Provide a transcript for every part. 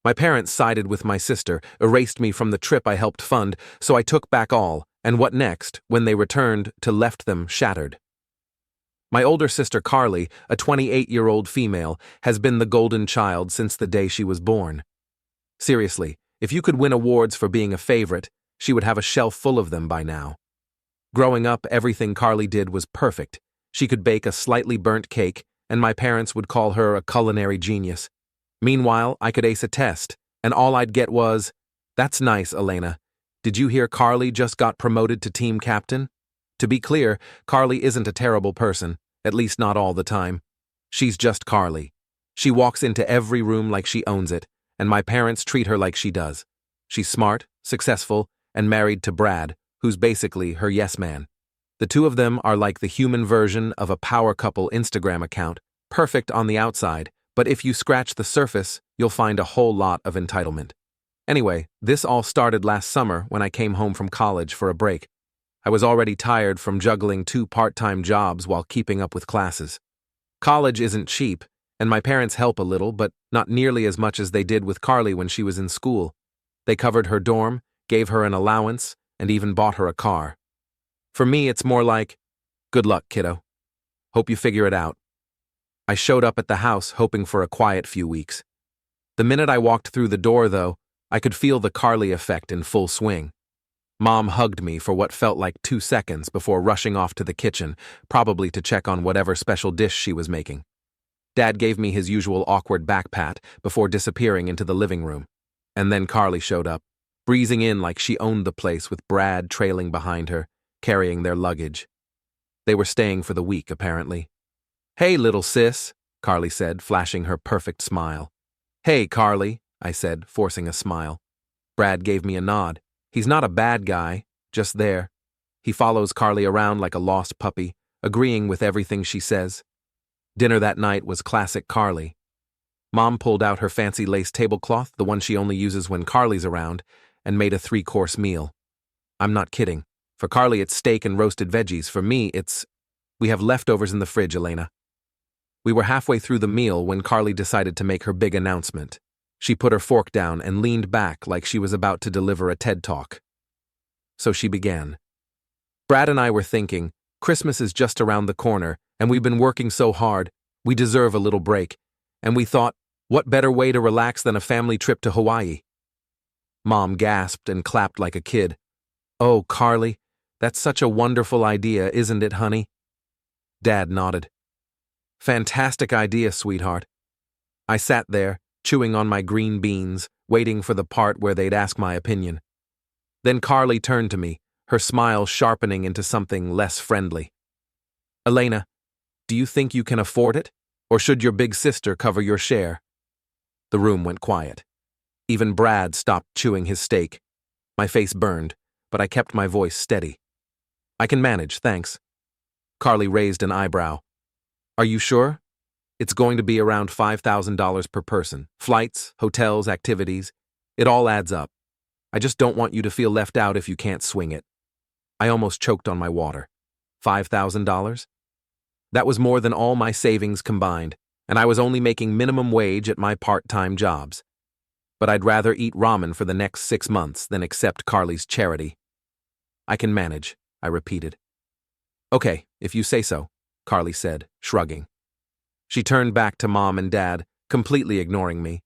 My parents sided with my sister, erased me from the trip I helped fund, so I took back all, and what next, when they returned, to left them shattered. My older sister Carly, a 28-year-old female, has been the golden child since the day she was born. Seriously, if you could win awards for being a favorite, she would have a shelf full of them by now. Growing up, everything Carly did was perfect. She could bake a slightly burnt cake, and my parents would call her a culinary genius. Meanwhile, I could ace a test, and all I'd get was, "That's nice, Elena. Did you hear Carly just got promoted to team captain?" To be clear, Carly isn't a terrible person, at least not all the time. She's just Carly. She walks into every room like she owns it, and my parents treat her like she does. She's smart, successful, and married to Brad, who's basically her yes man. The two of them are like the human version of a power couple Instagram account, perfect on the outside, but if you scratch the surface, you'll find a whole lot of entitlement. Anyway, this all started last summer when I came home from college for a break. I was already tired from juggling 2 part-time jobs while keeping up with classes. College isn't cheap, and my parents help a little, but not nearly as much as they did with Carly when she was in school. They covered her dorm, gave her an allowance, and even bought her a car. For me, it's more like, good luck, kiddo. Hope you figure it out. I showed up at the house hoping for a quiet few weeks. The minute I walked through the door, though, I could feel the Carly effect in full swing. Mom hugged me for what felt like 2 seconds before rushing off to the kitchen, probably to check on whatever special dish she was making. Dad gave me his usual awkward back pat before disappearing into the living room. And then Carly showed up, breezing in like she owned the place with Brad trailing behind her, carrying their luggage. They were staying for the week, apparently. "Hey, little sis," Carly said, flashing her perfect smile. "Hey, Carly," I said, forcing a smile. Brad gave me a nod. He's not a bad guy, just there. He follows Carly around like a lost puppy, agreeing with everything she says. Dinner that night was classic Carly. Mom pulled out her fancy lace tablecloth, the one she only uses when Carly's around, and made a 3-course meal. I'm not kidding. For Carly, it's steak and roasted veggies. For me, we have leftovers in the fridge, Elena. We were halfway through the meal when Carly decided to make her big announcement. She put her fork down and leaned back like she was about to deliver a TED Talk. So she began. "Brad and I were thinking, Christmas is just around the corner, and we've been working so hard, we deserve a little break. And we thought, what better way to relax than a family trip to Hawaii?" Mom gasped and clapped like a kid. "Oh, Carly, that's such a wonderful idea, isn't it, honey?" Dad nodded. "Fantastic idea, sweetheart." I sat there, chewing on my green beans, waiting for the part where they'd ask my opinion. Then Carly turned to me, her smile sharpening into something less friendly. "Elena, do you think you can afford it? Or should your big sister cover your share?" The room went quiet. Even Brad stopped chewing his steak. My face burned, but I kept my voice steady. "I can manage, thanks." Carly raised an eyebrow. "Are you sure? It's going to be around $5,000 per person. Flights, hotels, activities. It all adds up. I just don't want you to feel left out if you can't swing it." I almost choked on my water. $5,000? That was more than all my savings combined, and I was only making minimum wage at my part-time jobs. But I'd rather eat ramen for the next 6 months than accept Carly's charity. "I can manage," I repeated. "Okay, if you say so," Carly said, shrugging. She turned back to Mom and Dad, completely ignoring me.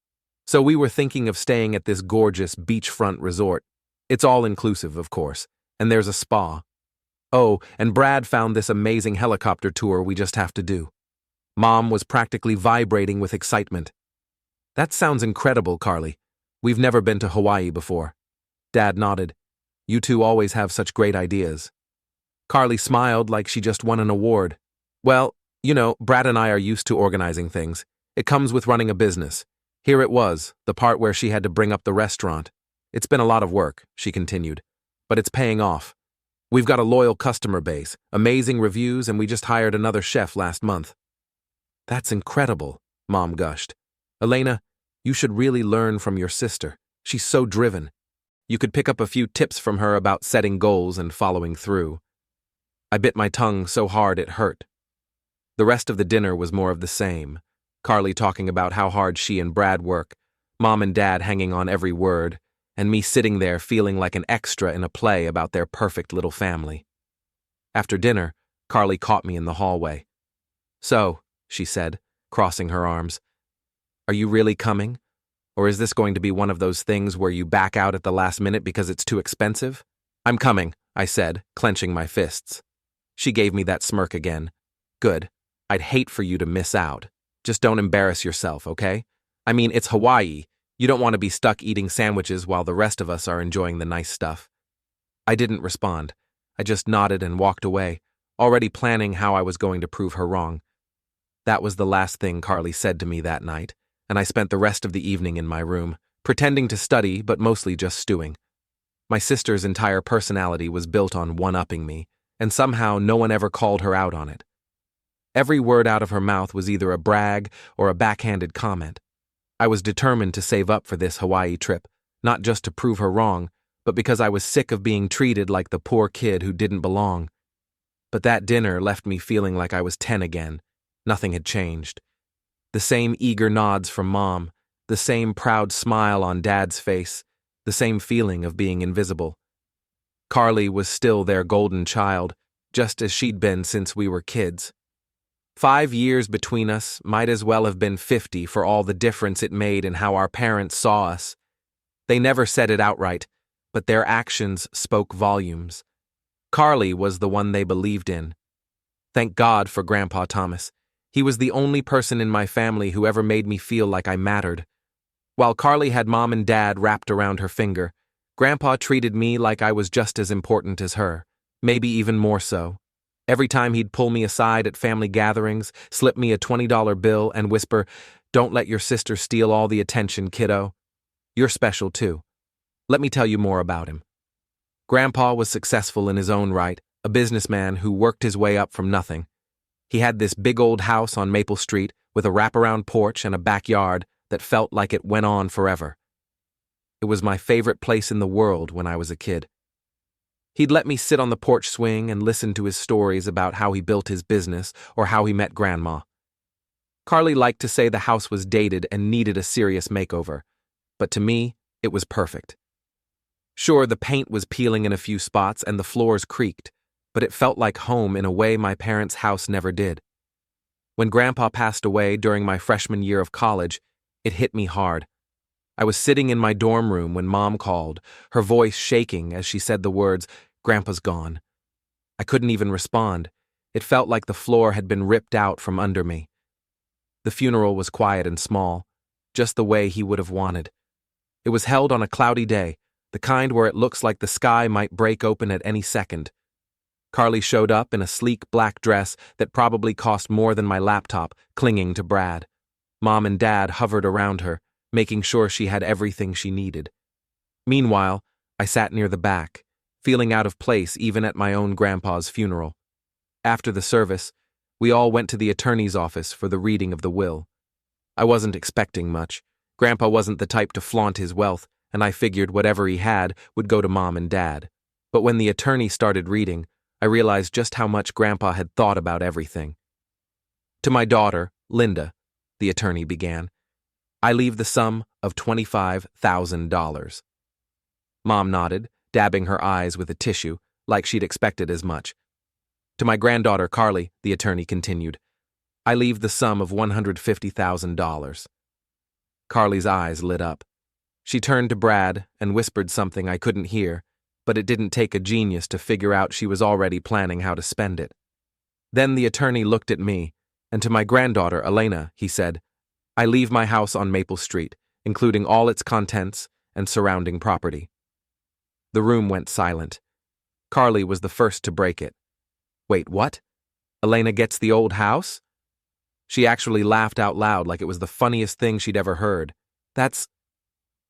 "So we were thinking of staying at this gorgeous beachfront resort. It's all-inclusive, of course, and there's a spa. Oh, and Brad found this amazing helicopter tour we just have to do." Mom was practically vibrating with excitement. "That sounds incredible, Carly. We've never been to Hawaii before." Dad nodded. "You two always have such great ideas." Carly smiled like she just won an award. "Well, you know, Brad and I are used to organizing things. It comes with running a business. Here it was, the part where she had to bring up the restaurant. It's been a lot of work," she continued, "but it's paying off. We've got a loyal customer base, amazing reviews, and we just hired another chef last month." "That's incredible," Mom gushed. "Elena, you should really learn from your sister. She's so driven. You could pick up a few tips from her about setting goals and following through." I bit my tongue so hard it hurt. The rest of the dinner was more of the same. Carly talking about how hard she and Brad work, Mom and Dad hanging on every word, and me sitting there feeling like an extra in a play about their perfect little family. After dinner, Carly caught me in the hallway. "So," she said, crossing her arms, "are you really coming? Or is this going to be one of those things where you back out at the last minute because it's too expensive?" "I'm coming," I said, clenching my fists. She gave me that smirk again. "Good. I'd hate for you to miss out. Just don't embarrass yourself, okay? I mean, it's Hawaii. You don't want to be stuck eating sandwiches while the rest of us are enjoying the nice stuff." I didn't respond. I just nodded and walked away, already planning how I was going to prove her wrong. That was the last thing Carly said to me that night, and I spent the rest of the evening in my room, pretending to study but mostly just stewing. My sister's entire personality was built on one-upping me, and somehow no one ever called her out on it. Every word out of her mouth was either a brag or a backhanded comment. I was determined to save up for this Hawaii trip, not just to prove her wrong, but because I was sick of being treated like the poor kid who didn't belong. But that dinner left me feeling like I was 10 again. Nothing had changed. The same eager nods from Mom, the same proud smile on Dad's face, the same feeling of being invisible. Carly was still their golden child, just as she'd been since we were kids. 5 years between us might as well have been 50 for all the difference it made in how our parents saw us. They never said it outright, but their actions spoke volumes. Carly was the one they believed in. Thank God for Grandpa Thomas. He was the only person in my family who ever made me feel like I mattered. While Carly had Mom and Dad wrapped around her finger, Grandpa treated me like I was just as important as her, maybe even more so. Every time he'd pull me aside at family gatherings, slip me a $20 bill, and whisper, "Don't let your sister steal all the attention, kiddo. You're special too." Let me tell you more about him. Grandpa was successful in his own right, a businessman who worked his way up from nothing. He had this big old house on Maple Street with a wraparound porch and a backyard that felt like it went on forever. It was my favorite place in the world when I was a kid. He'd let me sit on the porch swing and listen to his stories about how he built his business or how he met Grandma. Carly liked to say the house was dated and needed a serious makeover, but to me, it was perfect. Sure, the paint was peeling in a few spots and the floors creaked, but it felt like home in a way my parents' house never did. When Grandpa passed away during my freshman year of college, it hit me hard. I was sitting in my dorm room when Mom called, her voice shaking as she said the words, "Grandpa's gone." I couldn't even respond. It felt like the floor had been ripped out from under me. The funeral was quiet and small, just the way he would have wanted. It was held on a cloudy day, the kind where it looks like the sky might break open at any second. Carly showed up in a sleek black dress that probably cost more than my laptop, clinging to Brad. Mom and Dad hovered around her, making sure she had everything she needed. Meanwhile, I sat near the back, feeling out of place even at my own grandpa's funeral. After the service, we all went to the attorney's office for the reading of the will. I wasn't expecting much. Grandpa wasn't the type to flaunt his wealth, and I figured whatever he had would go to Mom and Dad. But when the attorney started reading, I realized just how much Grandpa had thought about everything. "To my daughter, Linda," the attorney began, "I leave the sum of $25,000. Mom nodded, dabbing her eyes with a tissue, like she'd expected as much. "To my granddaughter, Carly," the attorney continued, "I leave the sum of $150,000. Carly's eyes lit up. She turned to Brad and whispered something I couldn't hear, but it didn't take a genius to figure out she was already planning how to spend it. Then the attorney looked at me, and to my granddaughter, Elena, he said, "I leave my house on Maple Street, including all its contents and surrounding property." The room went silent. Carly was the first to break it. "Wait, what? Elena gets the old house?" She actually laughed out loud like it was the funniest thing she'd ever heard. "That's...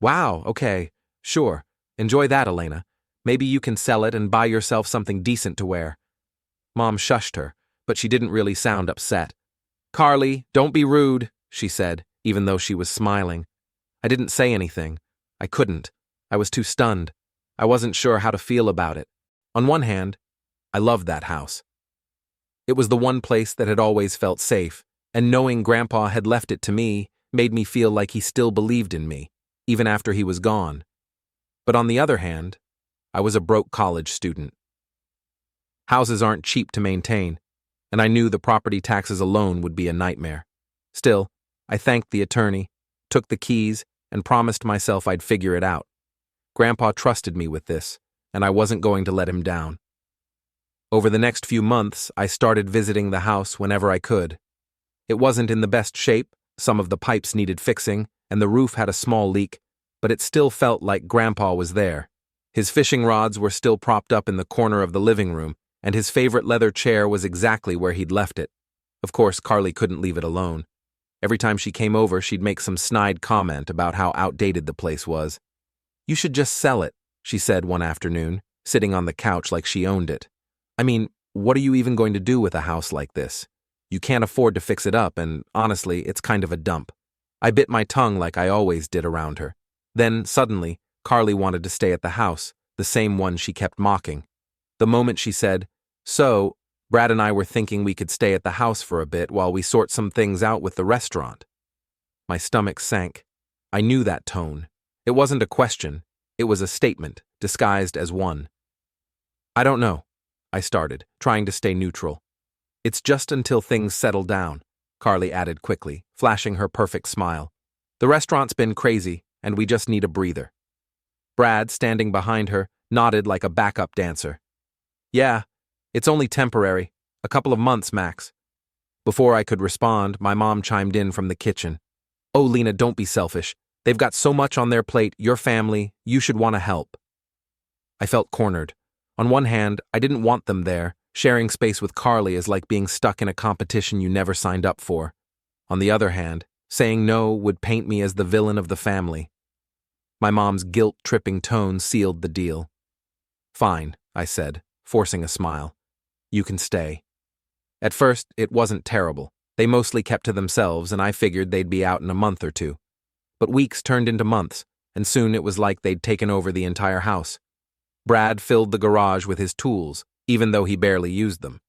Wow, okay, sure. Enjoy that, Elena. Maybe you can sell it and buy yourself something decent to wear." Mom shushed her, but she didn't really sound upset. "Carly, don't be rude," she said, even though she was smiling. I didn't say anything. I couldn't. I was too stunned. I wasn't sure how to feel about it. On one hand, I loved that house. It was the one place that had always felt safe, and knowing Grandpa had left it to me made me feel like he still believed in me. even after he was gone. But on the other hand, I was a broke college student. Houses aren't cheap to maintain, and I knew the property taxes alone would be a nightmare. Still, I thanked the attorney, took the keys, and promised myself I'd figure it out. Grandpa trusted me with this, and I wasn't going to let him down. Over the next few months, I started visiting the house whenever I could. It wasn't in the best shape, some of the pipes needed fixing, and the roof had a small leak, but it still felt like Grandpa was there. His fishing rods were still propped up in the corner of the living room, and his favorite leather chair was exactly where he'd left it. Of course, Carly couldn't leave it alone. Every time she came over, she'd make some snide comment about how outdated the place was. "You should just sell it," she said one afternoon, sitting on the couch like she owned it. "I mean, what are you even going to do with a house like this? You can't afford to fix it up, and honestly, it's kind of a dump." I bit my tongue like I always did around her. Then, suddenly, Carly wanted to stay at the house, the same one she kept mocking. The moment she said, "So, Brad and I were thinking we could stay at the house for a bit while we sort some things out with the restaurant." My stomach sank. I knew that tone. It wasn't a question, it was a statement, disguised as one. "I don't know," I started, trying to stay neutral. "It's just until things settle down," Carly added quickly, flashing her perfect smile. "The restaurant's been crazy, and we just need a breather." Brad, standing behind her, nodded like a backup dancer. "Yeah, it's only temporary, a couple of months max." Before I could respond, my mom chimed in from the kitchen. "Oh, Lena, don't be selfish. They've got so much on their plate, your family, you should want to help." I felt cornered. On one hand, I didn't want them there. Sharing space with Carly is like being stuck in a competition you never signed up for. On the other hand, saying no would paint me as the villain of the family. My mom's guilt-tripping tone sealed the deal. "Fine," I said, forcing a smile. "You can stay." At first, it wasn't terrible. They mostly kept to themselves, and I figured they'd be out in a month or two. But weeks turned into months, and soon it was like they'd taken over the entire house. Brad filled the garage with his tools, even though he barely used them.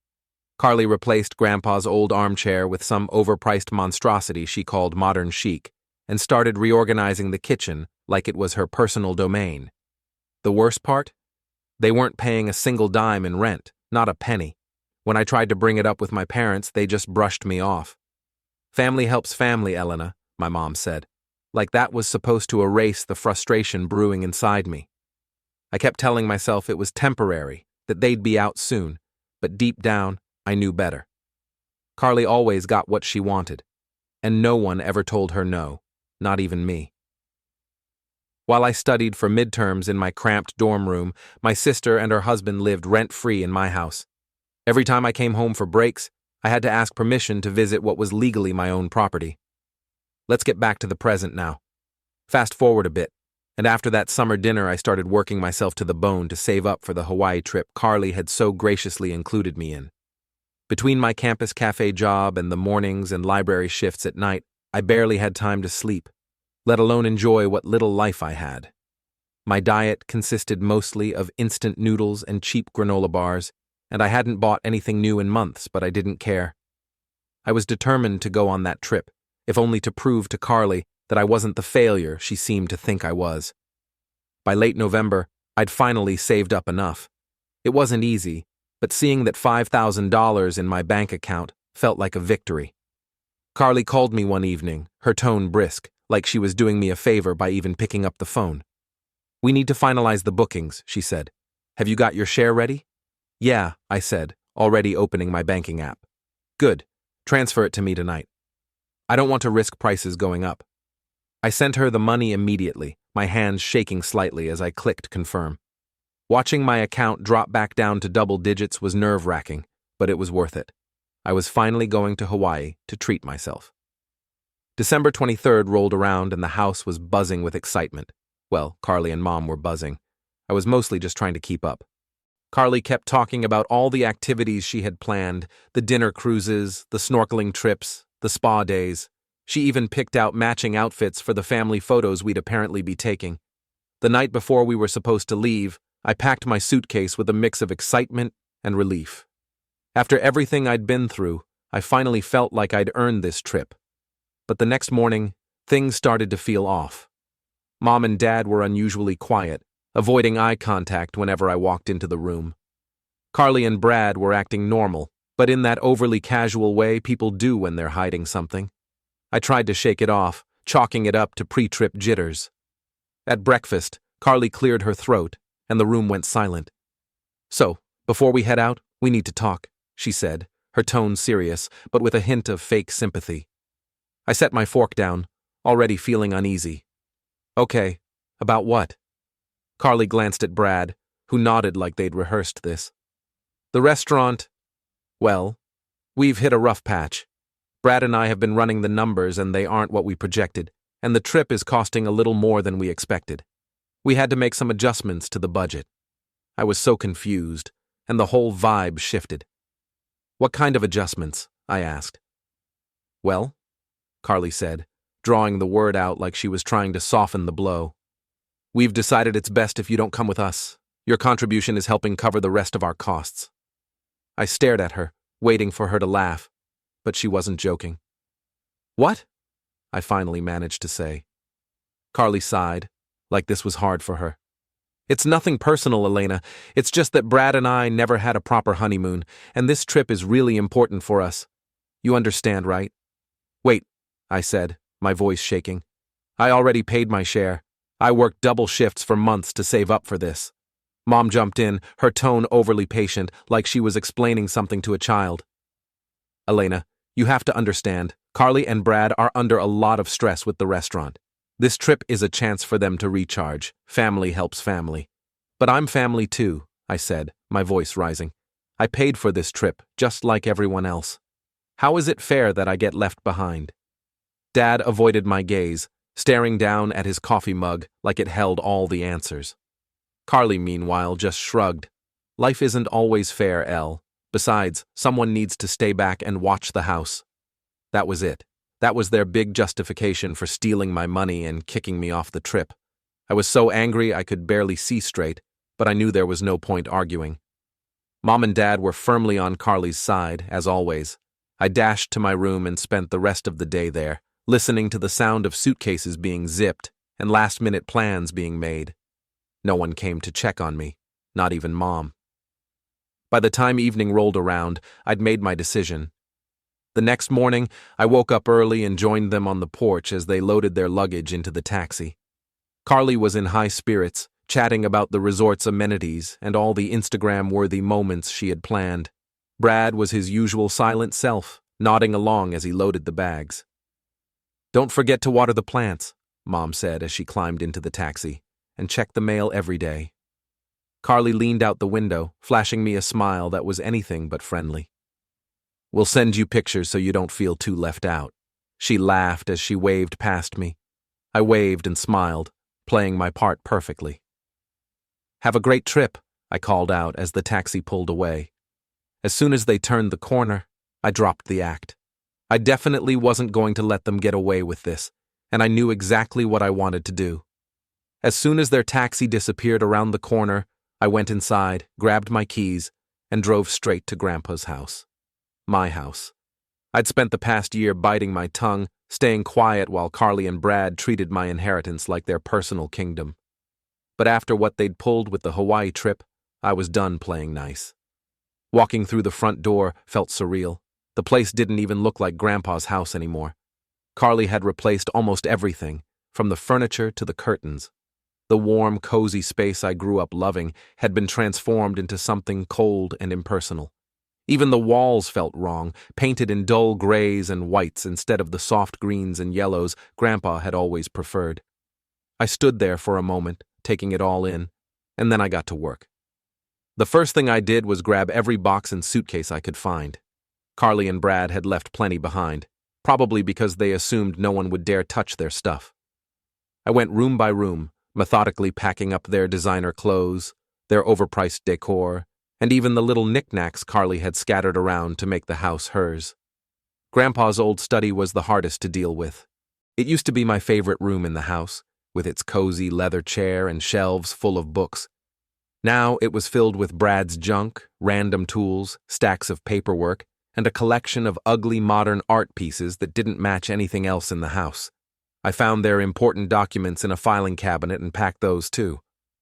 Carly replaced Grandpa's old armchair with some overpriced monstrosity she called modern chic, and started reorganizing the kitchen like it was her personal domain. The worst part? They weren't paying a single dime in rent, not a penny. When I tried to bring it up with my parents, they just brushed me off. "Family helps family, Elena," my mom said, like that was supposed to erase the frustration brewing inside me. I kept telling myself it was temporary, that they'd be out soon, but deep down, I knew better. Carly always got what she wanted, and no one ever told her no, not even me. While I studied for midterms in my cramped dorm room, my sister and her husband lived rent-free in my house. Every time I came home for breaks, I had to ask permission to visit what was legally my own property. Let's get back to the present now. Fast forward a bit, and after that summer dinner I started working myself to the bone to save up for the Hawaii trip Carly had so graciously included me in. Between my campus cafe job and the mornings and library shifts at night, I barely had time to sleep, let alone enjoy what little life I had. My diet consisted mostly of instant noodles and cheap granola bars, and I hadn't bought anything new in months, but I didn't care. I was determined to go on that trip, if only to prove to Carly that I wasn't the failure she seemed to think I was. By late November, I'd finally saved up enough. It wasn't easy, but seeing that $5,000 in my bank account felt like a victory. Carly called me one evening, her tone brisk, like she was doing me a favor by even picking up the phone. "We need to finalize the bookings," she said. "Have you got your share ready?" "Yeah," I said, already opening my banking app. "Good. Transfer it to me tonight. I don't want to risk prices going up." I sent her the money immediately, my hands shaking slightly as I clicked confirm. Watching my account drop back down to double digits was nerve-wracking, but it was worth it. I was finally going to Hawaii to treat myself. December 23rd rolled around and the house was buzzing with excitement. Well, Carly and Mom were buzzing. I was mostly just trying to keep up. Carly kept talking about all the activities she had planned, the dinner cruises, the snorkeling trips, the spa days. She even picked out matching outfits for the family photos we'd apparently be taking. The night before we were supposed to leave, I packed my suitcase with a mix of excitement and relief. After everything I'd been through, I finally felt like I'd earned this trip. But the next morning, things started to feel off. Mom and Dad were unusually quiet, avoiding eye contact whenever I walked into the room. Carly and Brad were acting normal, but in that overly casual way people do when they're hiding something. I tried to shake it off, chalking it up to pre-trip jitters. At breakfast, Carly cleared her throat, and the room went silent. "So, before we head out, we need to talk," she said, her tone serious, but with a hint of fake sympathy. I set my fork down, already feeling uneasy. "Okay, about what?" Carly glanced at Brad, who nodded like they'd rehearsed this. "The restaurant, well, we've hit a rough patch. Brad and I have been running the numbers and they aren't what we projected, and the trip is costing a little more than we expected. We had to make some adjustments to the budget." I was so confused, and the whole vibe shifted. "What kind of adjustments?" I asked. "Well," Carly said, drawing the word out like she was trying to soften the blow. "We've decided it's best if you don't come with us. Your contribution is helping cover the rest of our costs." I stared at her, waiting for her to laugh, but she wasn't joking. "What?" I finally managed to say. Carly sighed, like this was hard for her. "It's nothing personal, Elena. It's just that Brad and I never had a proper honeymoon, and this trip is really important for us. You understand, right?" "Wait," I said, my voice shaking. "I already paid my share. I worked double shifts for months to save up for this." Mom jumped in, her tone overly patient, like she was explaining something to a child. "Elena, you have to understand, Carly and Brad are under a lot of stress with the restaurant. This trip is a chance for them to recharge. Family helps family. But I'm family too," I said, my voice rising. "I paid for this trip, just like everyone else. How is it fair that I get left behind?" Dad avoided my gaze, staring down at his coffee mug like it held all the answers. Carly, meanwhile, just shrugged. "Life isn't always fair, Elle. Besides, someone needs to stay back and watch the house." That was it. That was their big justification for stealing my money and kicking me off the trip. I was so angry I could barely see straight, but I knew there was no point arguing. Mom and Dad were firmly on Carly's side, as always. I dashed to my room and spent the rest of the day there, listening to the sound of suitcases being zipped and last-minute plans being made. No one came to check on me, not even Mom. By the time evening rolled around, I'd made my decision. The next morning, I woke up early and joined them on the porch as they loaded their luggage into the taxi. Carly was in high spirits, chatting about the resort's amenities and all the Instagram-worthy moments she had planned. Brad was his usual silent self, nodding along as he loaded the bags. "Don't forget to water the plants," Mom said as she climbed into the taxi, "and check the mail every day." Carly leaned out the window, flashing me a smile that was anything but friendly. "We'll send you pictures so you don't feel too left out." She laughed as she waved past me. I waved and smiled, playing my part perfectly. "Have a great trip," I called out as the taxi pulled away. As soon as they turned the corner, I dropped the act. I definitely wasn't going to let them get away with this, and I knew exactly what I wanted to do. As soon as their taxi disappeared around the corner, I went inside, grabbed my keys, and drove straight to Grandpa's house. My house. I'd spent the past year biting my tongue, staying quiet while Carly and Brad treated my inheritance like their personal kingdom. But after what they'd pulled with the Hawaii trip, I was done playing nice. Walking through the front door felt surreal. The place didn't even look like Grandpa's house anymore. Carly had replaced almost everything, from the furniture to the curtains. The warm, cozy space I grew up loving had been transformed into something cold and impersonal. Even the walls felt wrong, painted in dull grays and whites instead of the soft greens and yellows Grandpa had always preferred. I stood there for a moment, taking it all in, and then I got to work. The first thing I did was grab every box and suitcase I could find. Carly and Brad had left plenty behind, probably because they assumed no one would dare touch their stuff. I went room by room, methodically packing up their designer clothes, their overpriced decor, and even the little knickknacks Carly had scattered around to make the house hers. Grandpa's old study was the hardest to deal with. It used to be my favorite room in the house, with its cozy leather chair and shelves full of books. Now it was filled with Brad's junk, random tools, stacks of paperwork, and a collection of ugly modern art pieces that didn't match anything else in the house. I found their important documents in a filing cabinet and packed those too.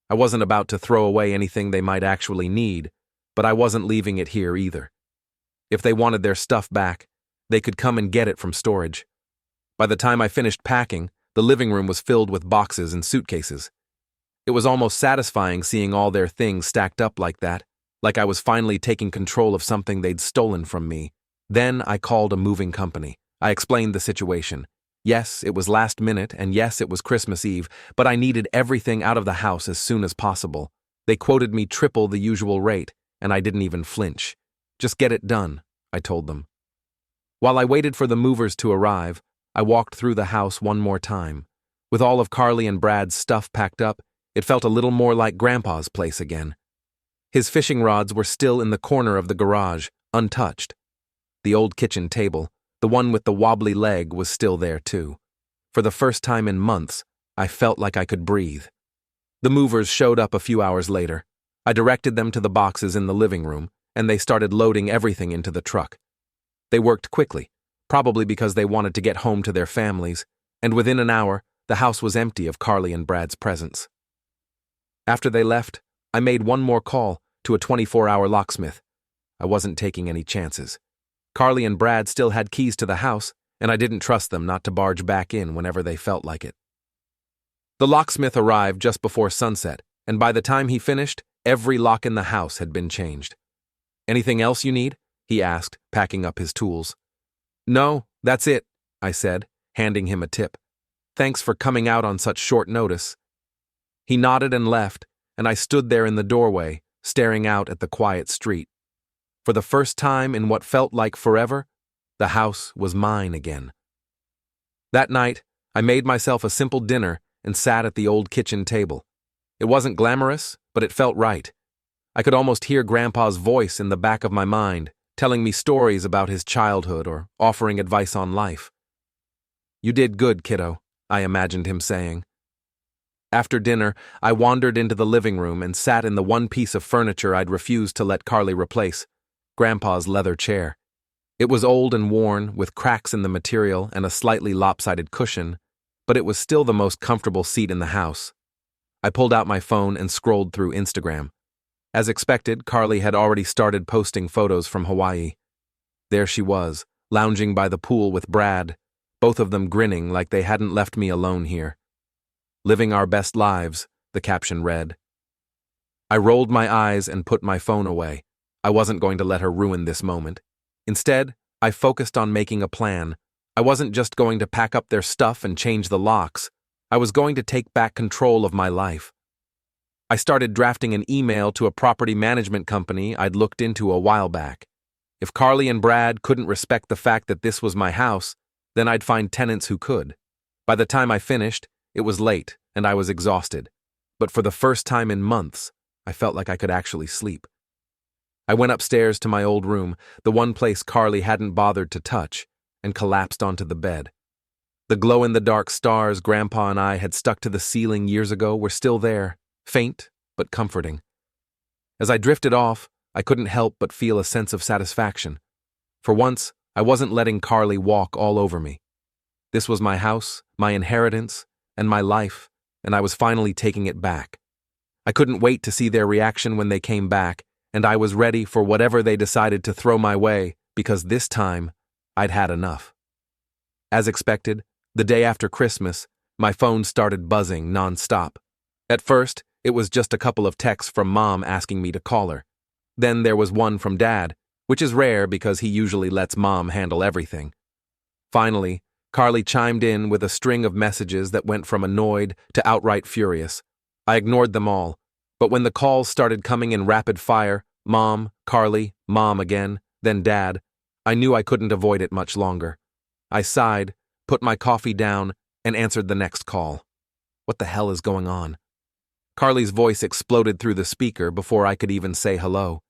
I wasn't about to throw away anything they might actually need, but I wasn't leaving it here either. If they wanted their stuff back, they could come and get it from storage. By the time I finished packing, the living room was filled with boxes and suitcases. It was almost satisfying seeing all their things stacked up like that, like I was finally taking control of something they'd stolen from me. Then I called a moving company. I explained the situation. Yes, it was last minute, and yes, it was Christmas Eve, but I needed everything out of the house as soon as possible. They quoted me triple the usual rate, and I didn't even flinch. Just get it done, I told them. While I waited for the movers to arrive, I walked through the house one more time. With all of Carly and Brad's stuff packed up, it felt a little more like Grandpa's place again. His fishing rods were still in the corner of the garage, untouched. The old kitchen table, the one with the wobbly leg, was still there too. For the first time in months, I felt like I could breathe. The movers showed up a few hours later. I directed them to the boxes in the living room, and they started loading everything into the truck. They worked quickly, probably because they wanted to get home to their families, and within an hour, the house was empty of Carly and Brad's presents. After they left, I made one more call to a 24-hour locksmith. I wasn't taking any chances. Carly and Brad still had keys to the house, and I didn't trust them not to barge back in whenever they felt like it. The locksmith arrived just before sunset, and by the time he finished, every lock in the house had been changed. "Anything else you need?" he asked, packing up his tools. "No, that's it," I said, handing him a tip. "Thanks for coming out on such short notice." He nodded and left, and I stood there in the doorway, staring out at the quiet street. For the first time in what felt like forever, the house was mine again. That night, I made myself a simple dinner and sat at the old kitchen table. It wasn't glamorous, but it felt right. I could almost hear Grandpa's voice in the back of my mind, telling me stories about his childhood or offering advice on life. "You did good, kiddo," I imagined him saying. After dinner, I wandered into the living room and sat in the one piece of furniture I'd refused to let Carly replace, Grandpa's leather chair. It was old and worn, with cracks in the material and a slightly lopsided cushion, but it was still the most comfortable seat in the house. I pulled out my phone and scrolled through Instagram. As expected, Carly had already started posting photos from Hawaii. There she was, lounging by the pool with Brad, both of them grinning like they hadn't left me alone here. "Living our best lives," the caption read. I rolled my eyes and put my phone away. I wasn't going to let her ruin this moment. Instead, I focused on making a plan. I wasn't just going to pack up their stuff and change the locks. I was going to take back control of my life. I started drafting an email to a property management company I'd looked into a while back. If Carly and Brad couldn't respect the fact that this was my house, then I'd find tenants who could. By the time I finished, it was late, and I was exhausted. But for the first time in months, I felt like I could actually sleep. I went upstairs to my old room, the one place Carly hadn't bothered to touch, and collapsed onto the bed. The glow-in-the-dark stars Grandpa and I had stuck to the ceiling years ago were still there, faint but comforting. As I drifted off, I couldn't help but feel a sense of satisfaction. For once, I wasn't letting Carly walk all over me. This was my house, my inheritance, and my life, and I was finally taking it back. I couldn't wait to see their reaction when they came back, and I was ready for whatever they decided to throw my way, because this time, I'd had enough. As expected, the day after Christmas, my phone started buzzing non-stop. At first, it was just a couple of texts from Mom asking me to call her. Then there was one from Dad, which is rare because he usually lets Mom handle everything. Finally, Carly chimed in with a string of messages that went from annoyed to outright furious. I ignored them all, but when the calls started coming in rapid fire, Mom, Carly, Mom again, then Dad, I knew I couldn't avoid it much longer. I sighed, put my coffee down, and answered the next call. What the hell is going on? Carly's voice exploded through the speaker before I could even say hello.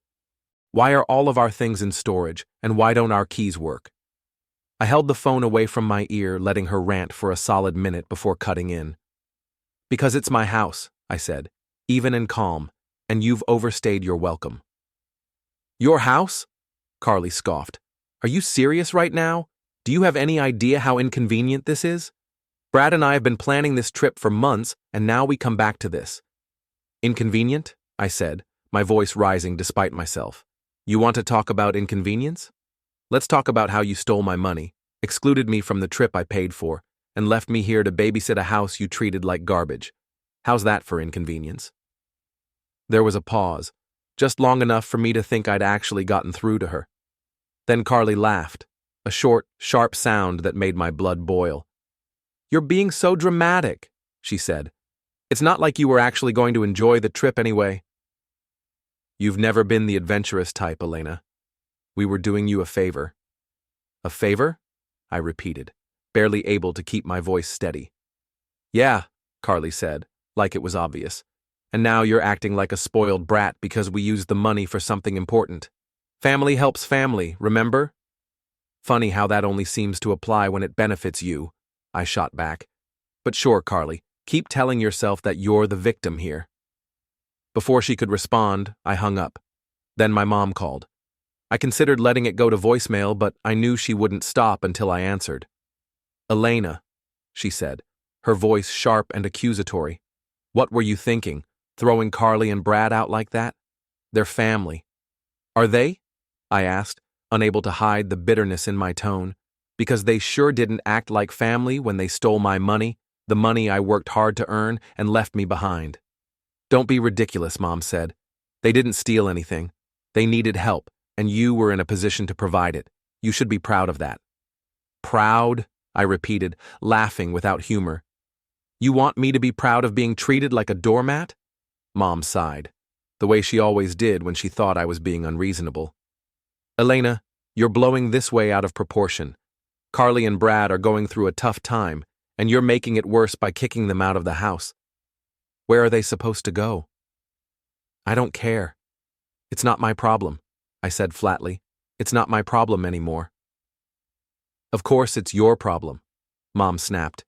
"Why are all of our things in storage, and why don't our keys work?" I held the phone away from my ear, letting her rant for a solid minute before cutting in. "Because it's my house," I said, even and calm, "and you've overstayed your welcome." "Your house?" Carly scoffed. "Are you serious right now? Do you have any idea how inconvenient this is?" Brad and I have been planning this trip for months, and now we come back to this. Inconvenient? I said, my voice rising despite myself. You want to talk about inconvenience? Let's talk about how you stole my money, excluded me from the trip I paid for, and left me here to babysit a house you treated like garbage. How's that for inconvenience? There was a pause, just long enough for me to think I'd actually gotten through to her. Then Carly laughed, a short, sharp sound that made my blood boil. You're being so dramatic, she said. It's not like you were actually going to enjoy the trip anyway. You've never been the adventurous type, Elena. We were doing you a favor. A favor? I repeated, barely able to keep my voice steady. Yeah, Carly said, like it was obvious. And now you're acting like a spoiled brat because we used the money for something important. Family helps family, remember? Funny how that only seems to apply when it benefits you, I shot back. But sure, Carly, keep telling yourself that you're the victim here. Before she could respond, I hung up. Then my mom called. I considered letting it go to voicemail, but I knew she wouldn't stop until I answered. Elena, she said, her voice sharp and accusatory. What were you thinking, throwing Carly and Brad out like that? They're family. Are they? I asked, unable to hide the bitterness in my tone, because they sure didn't act like family when they stole my money, the money I worked hard to earn, and left me behind. Don't be ridiculous, Mom said. They didn't steal anything. They needed help, and you were in a position to provide it. You should be proud of that. Proud? I repeated, laughing without humor. You want me to be proud of being treated like a doormat? Mom sighed, the way she always did when she thought I was being unreasonable. Elena, you're blowing this way out of proportion. Carly and Brad are going through a tough time, and you're making it worse by kicking them out of the house. Where are they supposed to go? I don't care. It's not my problem, I said flatly. It's not my problem anymore. Of course it's your problem, Mom snapped.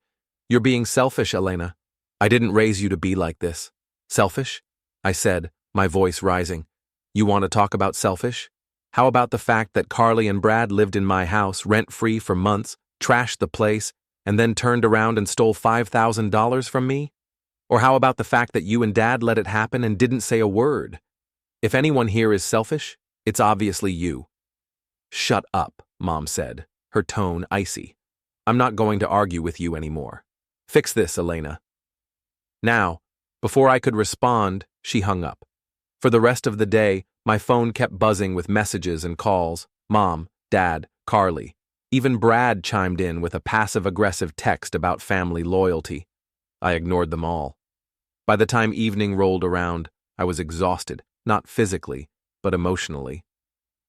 You're being selfish, Elena. I didn't raise you to be like this. Selfish? I said, my voice rising. You want to talk about selfish? How about the fact that Carly and Brad lived in my house rent-free for months, trashed the place, and then turned around and stole $5,000 from me? Or how about the fact that you and Dad let it happen and didn't say a word? If anyone here is selfish, it's obviously you. Shut up, Mom said, her tone icy. I'm not going to argue with you anymore. Fix this, Elena. Now, before I could respond, she hung up. For the rest of the day, my phone kept buzzing with messages and calls. Mom, Dad, Carly. Even Brad chimed in with a passive-aggressive text about family loyalty. I ignored them all. By the time evening rolled around, I was exhausted, not physically, but emotionally.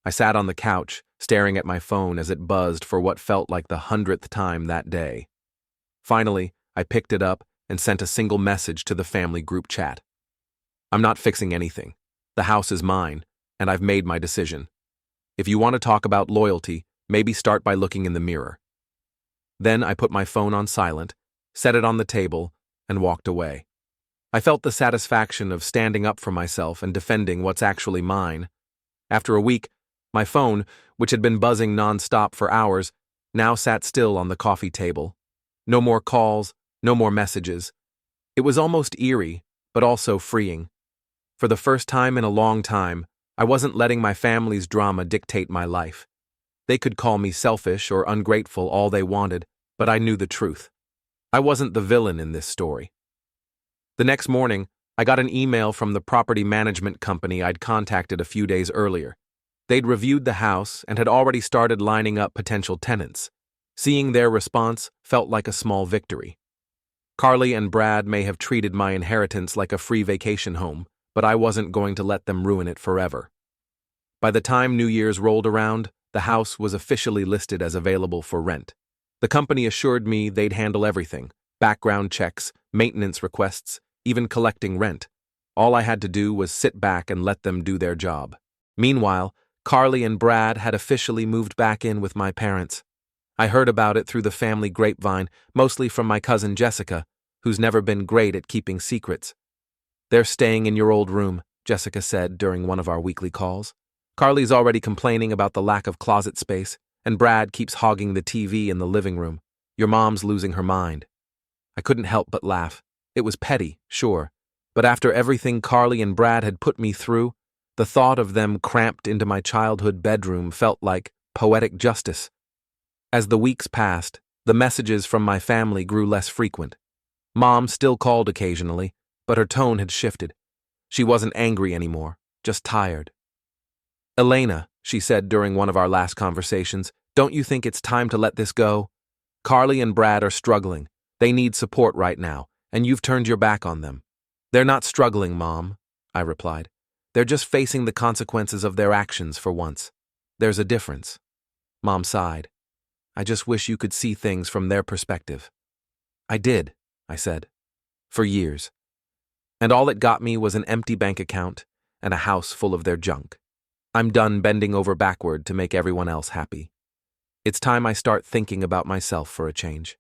I sat on the couch, staring at my phone as it buzzed for what felt like the 100th time that day. Finally, I picked it up and sent a single message to the family group chat. I'm not fixing anything. The house is mine, and I've made my decision. If you want to talk about loyalty, maybe start by looking in the mirror. Then I put my phone on silent, set it on the table, and walked away. I felt the satisfaction of standing up for myself and defending what's actually mine. After a week, my phone, which had been buzzing nonstop for hours, now sat still on the coffee table. No more calls, no more messages. It was almost eerie, but also freeing. For the first time in a long time, I wasn't letting my family's drama dictate my life. They could call me selfish or ungrateful all they wanted, but I knew the truth. I wasn't the villain in this story. The next morning, I got an email from the property management company I'd contacted a few days earlier. They'd reviewed the house and had already started lining up potential tenants. Seeing their response felt like a small victory. Carly and Brad may have treated my inheritance like a free vacation home, but I wasn't going to let them ruin it forever. By the time New Year's rolled around, the house was officially listed as available for rent. The company assured me they'd handle everything: background checks, maintenance requests, even collecting rent. All I had to do was sit back and let them do their job. Meanwhile, Carly and Brad had officially moved back in with my parents. I heard about it through the family grapevine, mostly from my cousin Jessica, who's never been great at keeping secrets. They're staying in your old room, Jessica said during one of our weekly calls. Carly's already complaining about the lack of closet space, and Brad keeps hogging the TV in the living room. Your mom's losing her mind. I couldn't help but laugh. It was petty, sure, but after everything Carly and Brad had put me through, the thought of them cramped into my childhood bedroom felt like poetic justice. As the weeks passed, the messages from my family grew less frequent. Mom still called occasionally, but her tone had shifted. She wasn't angry anymore, just tired. "Elena," she said during one of our last conversations, "don't you think it's time to let this go? Carly and Brad are struggling. They need support right now, and you've turned your back on them." "They're not struggling, Mom," I replied. "They're just facing the consequences of their actions for once. There's a difference." Mom sighed. "I just wish you could see things from their perspective." "I did," I said, "for years. And all it got me was an empty bank account and a house full of their junk. I'm done bending over backward to make everyone else happy. It's time I start thinking about myself for a change."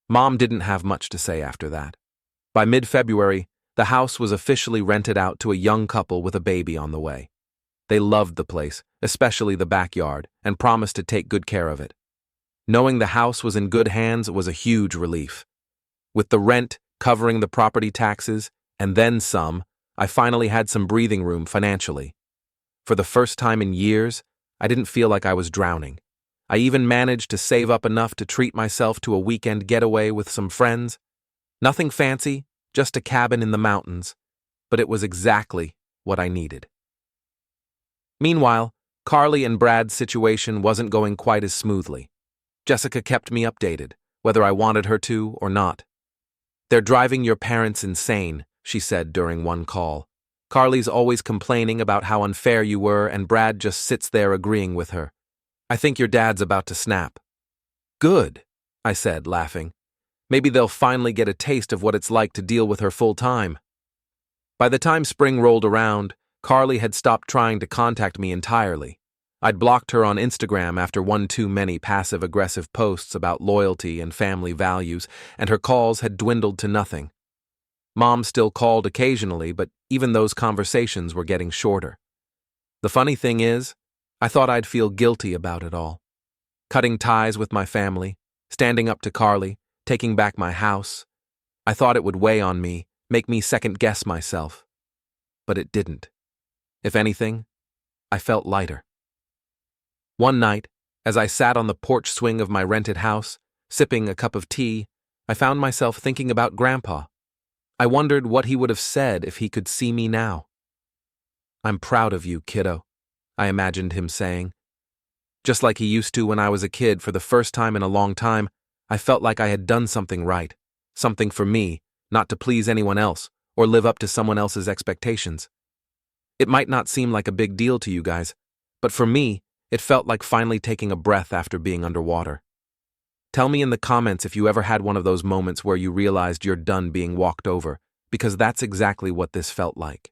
Mom didn't have much to say after that. By mid-February, the house was officially rented out to a young couple with a baby on the way. They loved the place, especially the backyard, and promised to take good care of it. Knowing the house was in good hands was a huge relief. With the rent covering the property taxes, and then some, I finally had some breathing room financially. For the first time in years, I didn't feel like I was drowning. I even managed to save up enough to treat myself to a weekend getaway with some friends. Nothing fancy, just a cabin in the mountains, but it was exactly what I needed. Meanwhile, Carly and Brad's situation wasn't going quite as smoothly. Jessica kept me updated, whether I wanted her to or not. "They're driving your parents insane," she said during one call. "Carly's always complaining about how unfair you were, and Brad just sits there agreeing with her. I think your dad's about to snap." "Good," I said, laughing. "Maybe they'll finally get a taste of what it's like to deal with her full time." By the time spring rolled around, Carly had stopped trying to contact me entirely. I'd blocked her on Instagram after one too many passive-aggressive posts about loyalty and family values, and her calls had dwindled to nothing. Mom still called occasionally, but even those conversations were getting shorter. The funny thing is, I thought I'd feel guilty about it all. Cutting ties with my family, standing up to Carly, taking back my house. I thought it would weigh on me, make me second-guess myself. But it didn't. If anything, I felt lighter. One night, as I sat on the porch swing of my rented house, sipping a cup of tea, I found myself thinking about Grandpa. I wondered what he would have said if he could see me now. "I'm proud of you, kiddo," I imagined him saying. Just like he used to when I was a kid, for the first time in a long time, I felt like I had done something right, something for me, not to please anyone else or live up to someone else's expectations. It might not seem like a big deal to you guys, but for me, it felt like finally taking a breath after being underwater. Tell me in the comments if you ever had one of those moments where you realized you're done being walked over, because that's exactly what this felt like.